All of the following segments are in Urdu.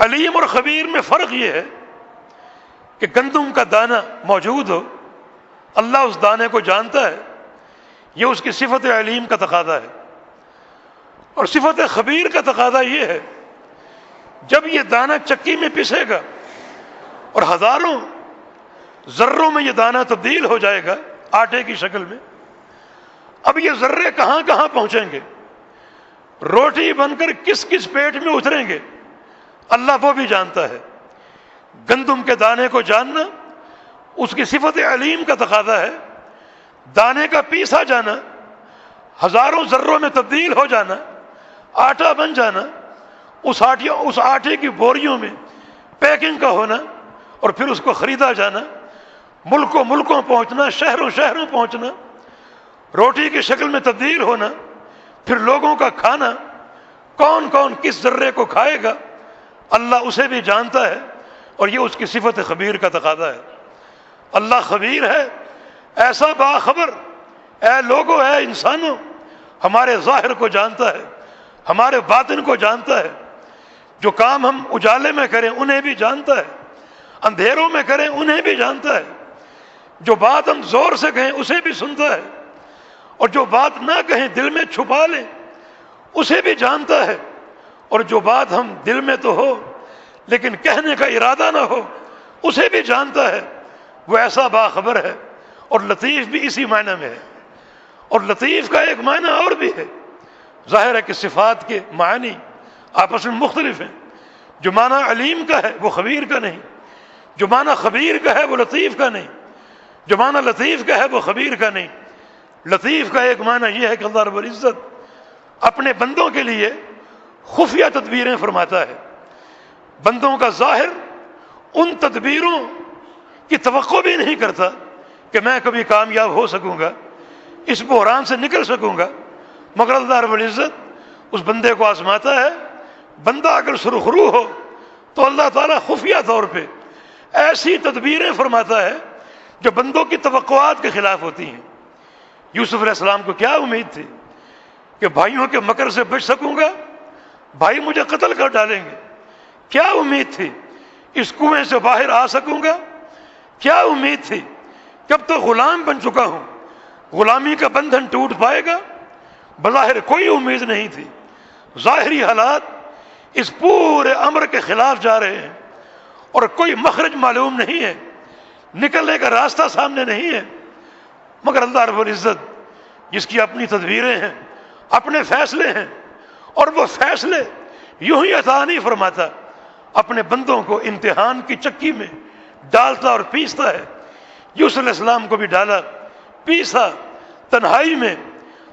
علیم اور خبیر میں فرق یہ ہے کہ گندم کا دانہ موجود ہو، اللہ اس دانے کو جانتا ہے، یہ اس کی صفت علیم کا تقاضا ہے، اور صفت خبیر کا تقاضا یہ ہے جب یہ دانہ چکی میں پسے گا اور ہزاروں ذروں میں یہ دانہ تبدیل ہو جائے گا آٹے کی شکل میں، اب یہ ذرے کہاں کہاں پہنچیں گے، روٹی بن کر کس کس پیٹ میں اتریں گے، اللہ وہ بھی جانتا ہے۔ گندم کے دانے کو جاننا اس کی صفت علیم کا تقاضا ہے، دانے کا پیسا جانا، ہزاروں ذروں میں تبدیل ہو جانا، آٹا بن جانا، اس آٹے کی بوریوں میں پیکنگ کا ہونا اور پھر اس کو خریدا جانا، ملکوں ملکوں پہنچنا، شہروں شہروں پہنچنا، روٹی کی شکل میں تبدیل ہونا، پھر لوگوں کا کھانا، کون کون کس ذرے کو کھائے گا اللہ اسے بھی جانتا ہے، اور یہ اس کی صفت خبیر کا تقاضا ہے۔ اللہ خبیر ہے، ایسا باخبر، اے لوگوں، اے انسانوں، ہمارے ظاہر کو جانتا ہے، ہمارے باطن کو جانتا ہے، جو کام ہم اجالے میں کریں انہیں بھی جانتا ہے، اندھیروں میں کریں انہیں بھی جانتا ہے، جو بات ہم زور سے کہیں اسے بھی سنتا ہے، اور جو بات نہ کہیں دل میں چھپا لیں اسے بھی جانتا ہے، اور جو بات ہم دل میں تو ہو لیکن کہنے کا ارادہ نہ ہو اسے بھی جانتا ہے۔ وہ ایسا باخبر ہے، اور لطیف بھی اسی معنی میں ہے، اور لطیف کا ایک معنی اور بھی ہے۔ ظاہر ہے کہ صفات کے معنی آپس میں مختلف ہیں، جو معنی علیم کا ہے وہ خبیر کا نہیں، جو معنی خبیر کا ہے وہ لطیف کا نہیں، جو معنی لطیف کا ہے وہ خبیر کا نہیں۔ لطیف کا ایک معنی یہ ہے کہ اللہ رب العزت اپنے بندوں کے لیے خفیہ تدبیریں فرماتا ہے، بندوں کا ظاہر ان تدبیروں کی توقع بھی نہیں کرتا کہ میں کبھی کامیاب ہو سکوں گا، اس بحران سے نکل سکوں گا، مگر اللہ رب العزت اس بندے کو آزماتا ہے۔ بندہ اگر سرخرو ہو تو اللہ تعالیٰ خفیہ طور پہ ایسی تدبیریں فرماتا ہے جو بندوں کی توقعات کے خلاف ہوتی ہیں۔ یوسف علیہ السلام کو کیا امید تھی کہ بھائیوں کے مکر سے بچ سکوں گا، بھائی مجھے قتل کر ڈالیں گے؟ کیا امید تھی اس کنویں سے باہر آ سکوں گا؟ کیا امید تھی کہ اب تو غلام بن چکا ہوں، غلامی کا بندھن ٹوٹ پائے گا؟ بظاہر کوئی امید نہیں تھی، ظاہری حالات اس پورے امر کے خلاف جا رہے ہیں، اور کوئی مخرج معلوم نہیں ہے، نکلنے کا راستہ سامنے نہیں ہے، مگر اللہ رب العزت جس کی اپنی تدبیریں ہیں، اپنے فیصلے ہیں، اور وہ فیصلے یوں ہی عطا نہیں فرماتا، اپنے بندوں کو امتحان کی چکی میں ڈالتا اور پیستا ہے۔ یوسف علیہ السلام کو بھی ڈالا، پیسا تنہائی میں،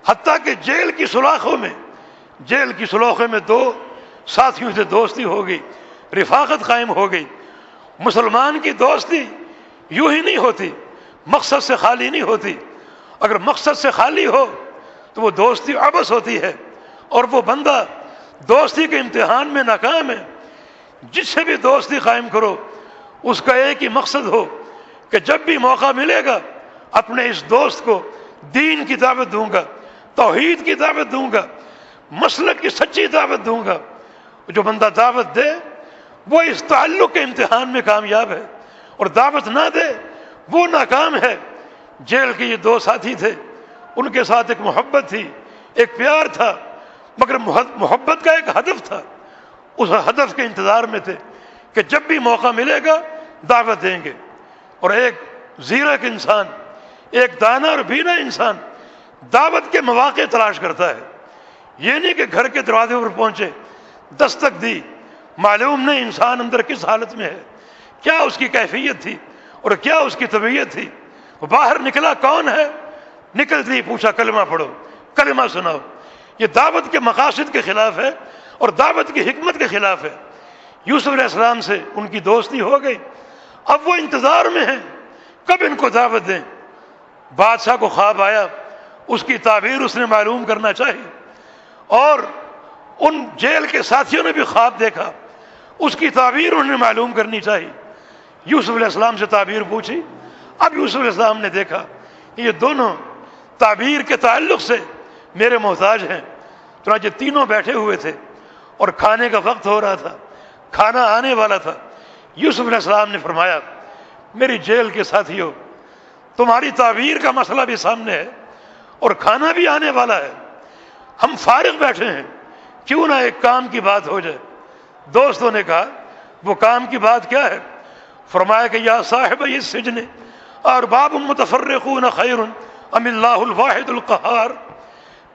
حتیٰ کہ جیل کی سلاخوں میں دو ساتھیوں سے دوستی ہو گئی، رفاقت قائم ہو گئی۔ مسلمان کی دوستی یوں ہی نہیں ہوتی، مقصد سے خالی نہیں ہوتی، اگر مقصد سے خالی ہو تو وہ دوستی عبث ہوتی ہے، اور وہ بندہ دوستی کے امتحان میں ناکام ہے۔ جس سے بھی دوستی قائم کرو اس کا ایک ہی مقصد ہو کہ جب بھی موقع ملے گا اپنے اس دوست کو دین کی دعوت دوں گا، توحید کی دعوت دوں گا، مسلک کی سچی دعوت دوں گا۔ جو بندہ دعوت دے وہ اس تعلق کے امتحان میں کامیاب ہے، اور دعوت نہ دے وہ ناکام ہے۔ جیل کے یہ دو ساتھی تھے، ان کے ساتھ ایک محبت تھی، ایک پیار تھا، مگر محبت کا ایک ہدف تھا، اس ہدف کے انتظار میں تھے کہ جب بھی موقع ملے گا دعوت دیں گے۔ اور ایک زیرک انسان، ایک دانا اور بینا انسان دعوت کے مواقع تلاش کرتا ہے، یہ نہیں کہ گھر کے دروازے پر پہنچے، دستک دی، معلوم نہیں انسان اندر کس حالت میں ہے، کیا اس کی کیفیت تھی اور کیا اس کی طبیعت تھی۔ وہ باہر نکلا، کون ہے؟ نکلتے ہی پوچھا کلمہ پڑھو، کلمہ سناؤ۔ یہ دعوت کے مقاصد کے خلاف ہے اور دعوت کی حکمت کے خلاف ہے۔ یوسف علیہ السلام سے ان کی دوستی ہو گئی، اب وہ انتظار میں ہیں کب ان کو دعوت دیں۔ بادشاہ کو خواب آیا، اس کی تعبیر اس نے معلوم کرنا چاہیے، اور ان جیل کے ساتھیوں نے بھی خواب دیکھا، اس کی تعبیر انہوں نے معلوم کرنی چاہیے۔ یوسف علیہ السلام سے تعبیر پوچھی، اب یوسف علیہ السلام نے دیکھا کہ یہ دونوں تعبیر کے تعلق سے میرے محتاج ہیں۔ چنانچہ تینوں بیٹھے ہوئے تھے اور کھانے کا وقت ہو رہا تھا، کھانا آنے والا تھا۔ یوسف علیہ السلام نے فرمایا میری جیل کے ساتھیوں، تمہاری تعبیر کا مسئلہ بھی سامنے ہے اور کھانا بھی آنے والا ہے، ہم فارغ بیٹھے ہیں، کیوں نہ ایک کام کی بات ہو جائے۔ دوستوں نے کہا وہ کام کی بات کیا ہے؟ فرمایا کہ یا صاحب السجن ارباب متفرقون خیر ام اللہ الواحد القہار،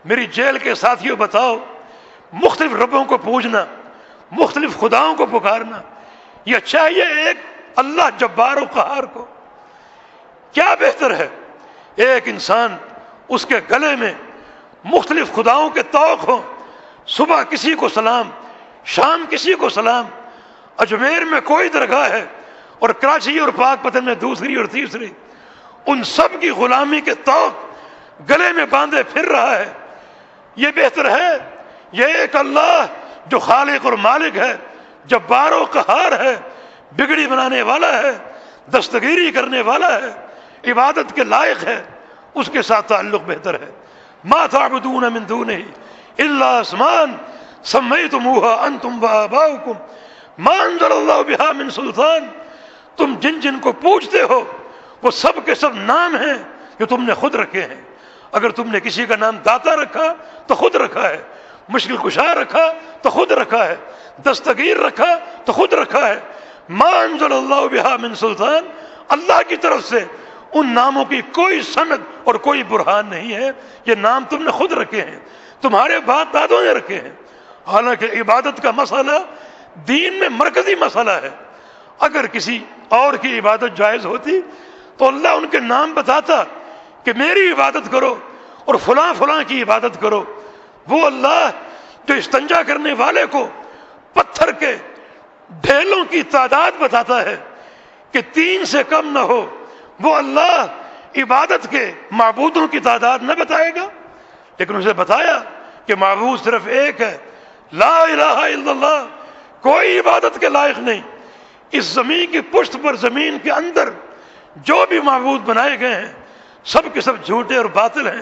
میری جیل کے ساتھیوں بتاؤ، مختلف ربوں کو پوجنا، مختلف خداؤں کو پکارنا، یہ چاہیے ایک اللہ جبار و قہار کو؟ کیا بہتر ہے ایک انسان اس کے گلے میں مختلف خداؤں کے طوق ہوں، صبح کسی کو سلام، شام کسی کو سلام، اجمیر میں کوئی درگاہ ہے اور کراچی اور پاک پتن میں دوسری اور تیسری، ان سب کی غلامی کے طوق گلے میں باندھے پھر رہا ہے؟ یہ بہتر ہے یہ ایک اللہ جو خالق اور مالک ہے، جبار و قہار ہے، بگڑی بنانے والا ہے، دستگیری کرنے والا ہے، عبادت کے لائق ہے، اس کے ساتھ تعلق بہتر ہے۔ ما تعبدون من دونه الا اسماء سمیتموها انتم وآباؤکم ما انزل اللہ بها من سلطان، تم جن جن کو پوجتے ہو وہ سب کے سب نام ہیں جو تم نے خود رکھے ہیں۔ اگر تم نے کسی کا نام داتا رکھا تو خود رکھا ہے، مشکل کشا رکھا تو خود رکھا ہے، دستگیر رکھا تو خود رکھا ہے۔ ما انزل اللہ بها من سلطان، اللہ کی طرف سے ان ناموں کی کوئی سند اور کوئی برہان نہیں ہے، یہ نام تم نے خود رکھے ہیں، تمہارے باپ دادوں نے رکھے ہیں۔ حالانکہ عبادت کا مسئلہ دین میں مرکزی مسئلہ ہے، اگر کسی اور کی عبادت جائز ہوتی تو اللہ ان کے نام بتاتا کہ میری عبادت کرو اور فلاں فلاں کی عبادت کرو۔ وہ اللہ جو استنجا کرنے والے کو پتھر کے ڈھیلوں کی تعداد بتاتا ہے کہ 3 سے کم نہ ہو، وہ اللہ عبادت کے معبودوں کی تعداد نہ بتائے گا؟ لیکن اسے بتایا کہ معبود صرف ایک ہے، لا الہ الا اللہ، کوئی عبادت کے لائق نہیں۔ اس زمین کی پشت پر، زمین کے اندر جو بھی معبود بنائے گئے ہیں سب کے سب جھوٹے اور باطل ہیں۔